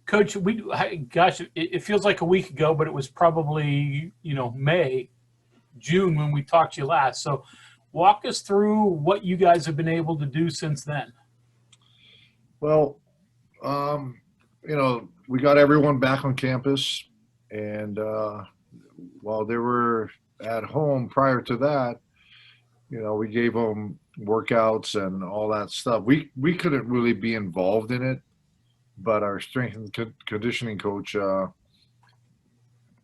Coach, gosh, it feels like a week ago, but it was probably, May, June when we talked to you last. So walk us through what you guys have been able to do since then. Well, we got everyone back on campus, and while they were at home prior to that, we gave them workouts and all that stuff. We couldn't really be involved in it, but our strength and conditioning coach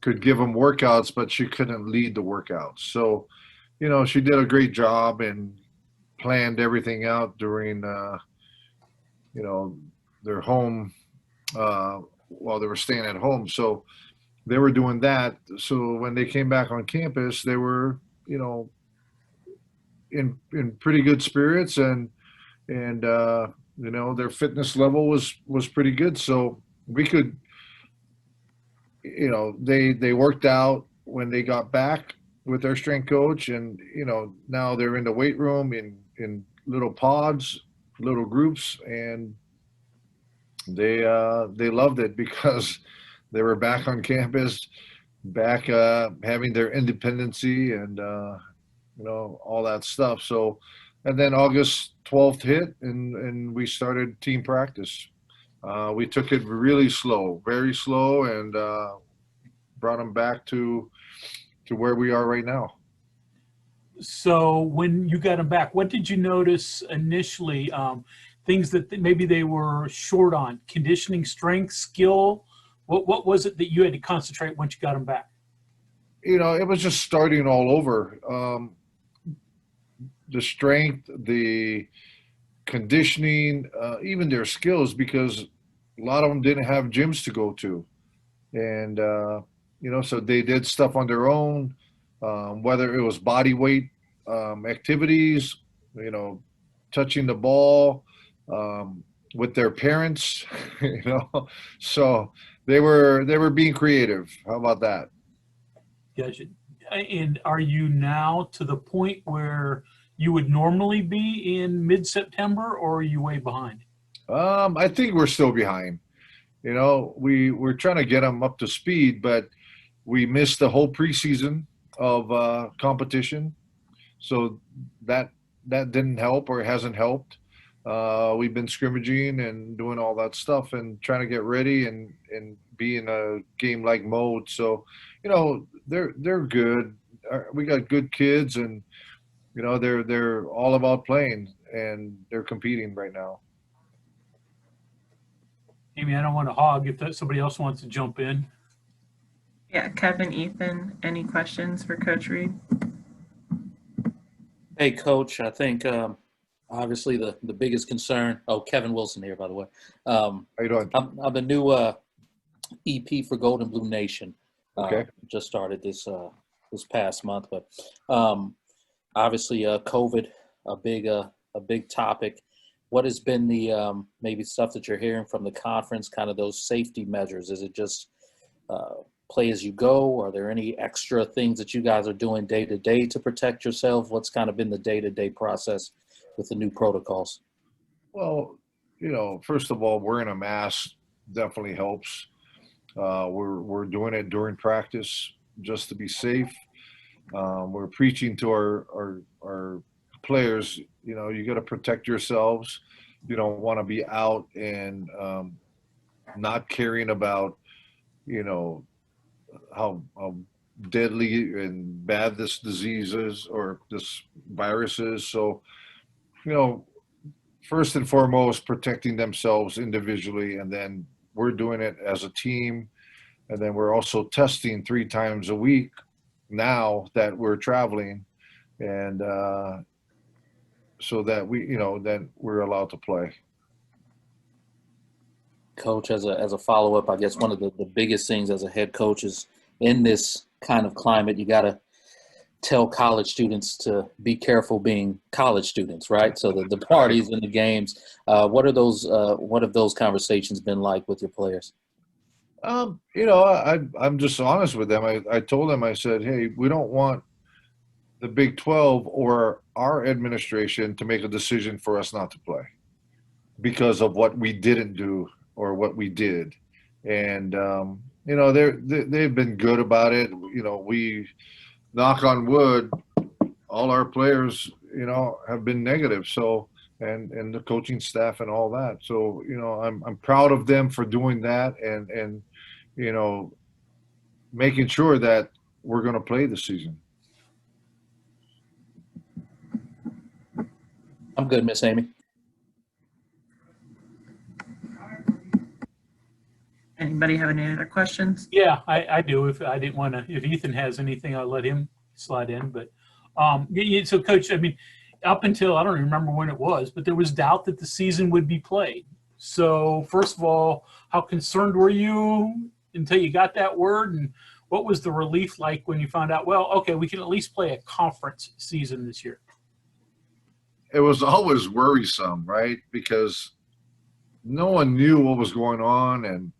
could give them workouts, but she couldn't lead the workouts. So, she did a great job and planned everything out during, their home while they were staying at home. So they were doing that. So when they came back on campus, they were, in pretty good spirits, and their fitness level was pretty good. So we could, they worked out when they got back with their strength coach, and now they're in the weight room in little pods, little groups, and they loved it because they were back on campus, back having their independency and all that stuff. So, and then August 12th hit, and we started team practice. We took it really slow, very slow, and brought them back to where we are right now. So when you got them back, what did you notice initially? Things that maybe they were short on, conditioning, strength, skill. What was it that you had to concentrate once you got them back? It was just starting all over. The strength, the conditioning, even their skills, because a lot of them didn't have gyms to go to. And, so they did stuff on their own, whether it was body weight activities, touching the ball with their parents, so they were being creative. How about that? Gotcha. And are you now to the point where you would normally be in mid-September, or are you way behind? I think we're still behind. We're trying to get them up to speed, but we missed the whole preseason of competition, so that didn't help, or hasn't helped. We've been scrimmaging and doing all that stuff and trying to get ready and be in a game-like mode. So, they're good. We got good kids, and they're all about playing, and they're competing right now. Amy, I don't want to hog if somebody else wants to jump in. Yeah, Kevin, Ethan, any questions for Coach Reed? Hey, Coach, I think obviously the biggest concern. Oh, Kevin Wilson here, by the way. How you doing? I'm the new EP for Golden Blue Nation. Okay. Just started this past month, but obviously COVID a big topic. What has been the maybe stuff that you're hearing from the conference, kind of those safety measures? Is it just play as you go? Are there any extra things that you guys are doing day to day to protect yourself? What's kind of been the day-to-day process with the new protocols? Well, first of all, wearing a mask definitely helps. We're doing it during practice just to be safe. We're preaching to our players, you got to protect yourselves. You don't want to be out and not caring about, how deadly and bad this disease is, or this virus is. So, first and foremost, protecting themselves individually, and then we're doing it as a team. And then we're also testing 3 times a week now that we're traveling, and so that then we're allowed to play. Coach, as a follow-up, I guess one of the biggest things as a head coach is in this kind of climate, you got to tell college students to be careful being college students, right? So the parties and the games, what have those conversations been like with your players? I'm just honest with them. I told them, I said, hey, we don't want the Big 12 or our administration to make a decision for us not to play because of what we didn't do or what we did. and you know, they've been good about it. You know, we knock on wood, all our players, you know, have been negative. So, and the coaching staff and all that. So, you know, I'm proud of them for doing that, and you know, making sure that we're going to play this season. I'm good, Miss Amy. Anybody have any other questions? Yeah, I do. If I didn't want to, if Ethan has anything, I'll let him slide in. But so Coach, I mean, up until I don't even remember when it was, but there was doubt that the season would be played. So first of all, how concerned were you until you got that word, and what was the relief like when you found out? Well, okay, we can at least play a conference season this year. It was always worrisome, right? Because no one knew what was going on and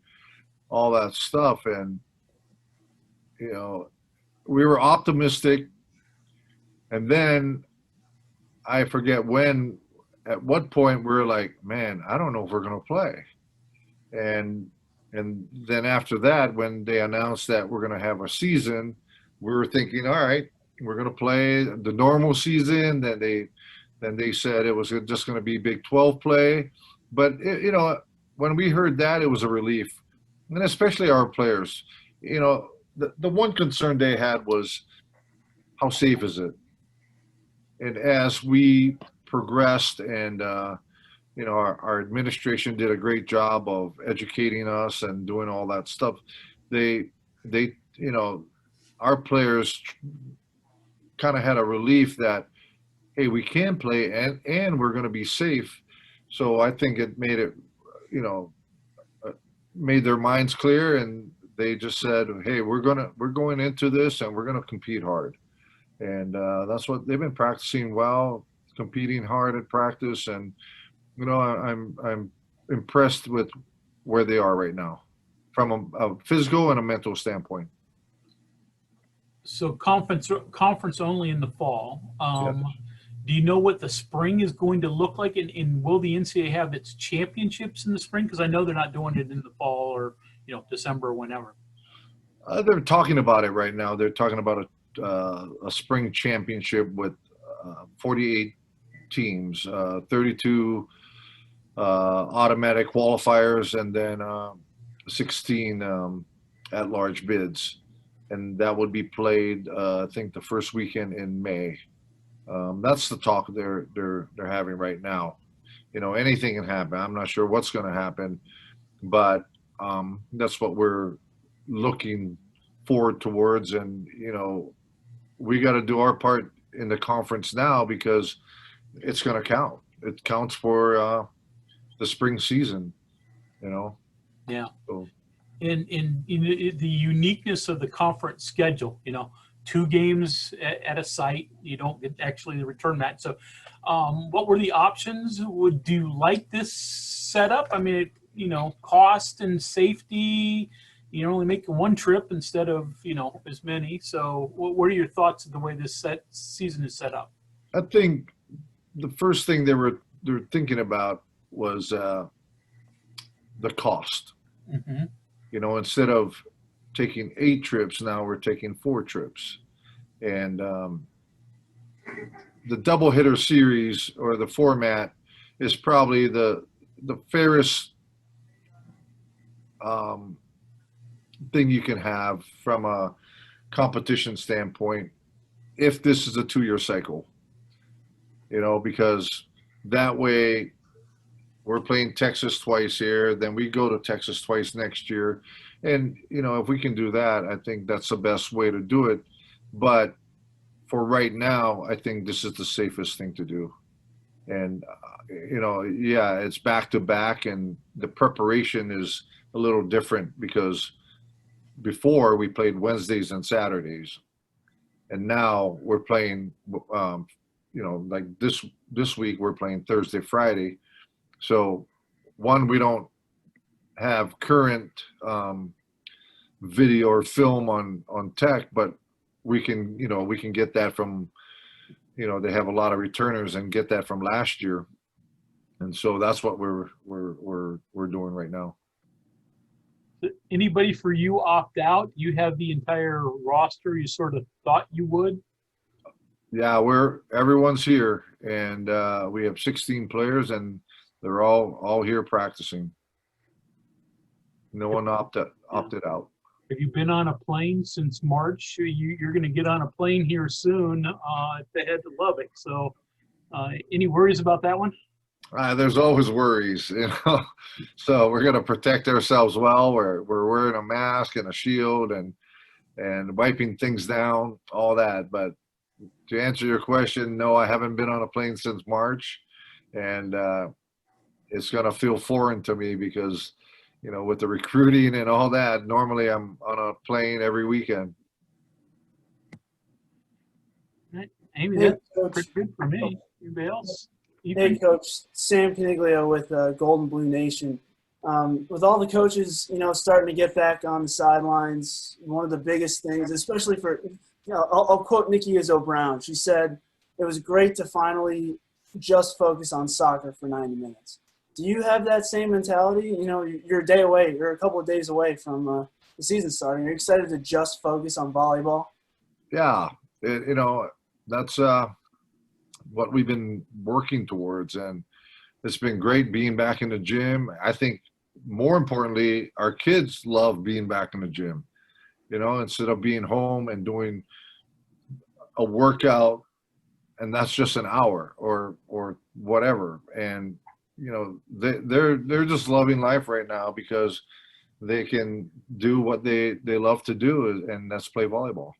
all that stuff. And, you know, we were optimistic. And then I forget at what point we were like, man, I don't know if we're going to play. And then after that, when they announced that we're going to have a season, we were thinking, all right, we're going to play the normal season. Then they said it was just going to be Big 12 play. But, you know, when we heard that, it was a relief. And especially our players. You know, the one concern they had was, how safe is it? And as we progressed and, you know, our administration did a great job of educating us and doing all that stuff. They, you know, our players kind of had a relief that, hey, we can play and we're going to be safe. So I think it made it, you know, made their minds clear, and they just said, hey, we're going into this and we're going to compete hard. And that's what they've been practicing well, competing hard at practice. And, you know, I'm impressed with where they are right now from a physical and a mental standpoint. So conference only in the fall. Yes. Do you know what the spring is going to look like? And will the NCAA have its championships in the spring? Because I know they're not doing it in the fall or, you know, December or whenever. They're talking about it right now. They're talking about a spring championship with 48 teams, 32 automatic qualifiers, and then 16 at-large bids. And that would be played, I think, the first weekend in May. That's the talk they're having right now. You know, anything can happen. I'm not sure what's going to happen, but that's what we're looking forward towards. And, you know, we got to do our part in the conference now because it's going to count. It counts for the spring season, you know. Yeah. So. In the uniqueness of the conference schedule, you know, 2 games at a site, you don't get actually the return match. So what were the options? Do you like this setup? I mean, you know, cost and safety, you're only making 1 trip instead of, you know, as many. So what are your thoughts of the way this season is set up? I think the first thing they're thinking about was the cost. Mm-hmm. You know, instead of taking 8 trips, now we're taking 4 trips. And the double hitter series or the format is probably the fairest thing you can have from a competition standpoint if this is a 2-year cycle. You know, because that way we're playing Texas twice here, then we go to Texas twice next year. And, you know, if we can do that, I think that's the best way to do it. But for right now, I think this is the safest thing to do. And, you know, yeah, it's back to back, and the preparation is a little different because before we played Wednesdays and Saturdays. And now we're playing, you know, like this week we're playing Thursday, Friday. So, one, we don't have current video or film on tech, but we can, you know, we can get that from, you know, they have a lot of returners and get that from last year, and so that's what we're doing right now. Anybody for you opt out? You have the entire roster you sort of thought you would? Yeah, everyone's here, and we have 16 players, and they're all here practicing. No one opted out. Have you been on a plane since March? You're going to get on a plane here soon to head to Lubbock. So any worries about that one? There's always worries, you know. So we're going to protect ourselves well. We're wearing a mask and a shield and wiping things down, all that. But to answer your question, no, I haven't been on a plane since March, and it's going to feel foreign to me because, you know, with the recruiting and all that, normally I'm on a plane every weekend. Amy, Hey, that's Coach. pretty good for me. Anybody else? Hey, Coach. Sam Caniglio with Golden Blue Nation. With all the coaches, you know, starting to get back on the sidelines, one of the biggest things, especially for, you know, I'll quote Nikki Izzo Brown. She said, it was great to finally just focus on soccer for 90 minutes. Do you have that same mentality? You know, you're a day away, you're a couple of days away from the season starting. Are you excited to just focus on volleyball? Yeah, you know, that's what we've been working towards, and it's been great being back in the gym. I think more importantly, our kids love being back in the gym, you know, instead of being home and doing a workout and that's just an hour or whatever. And, you know, they're just loving life right now because they can do what they love to do, and that's play volleyball.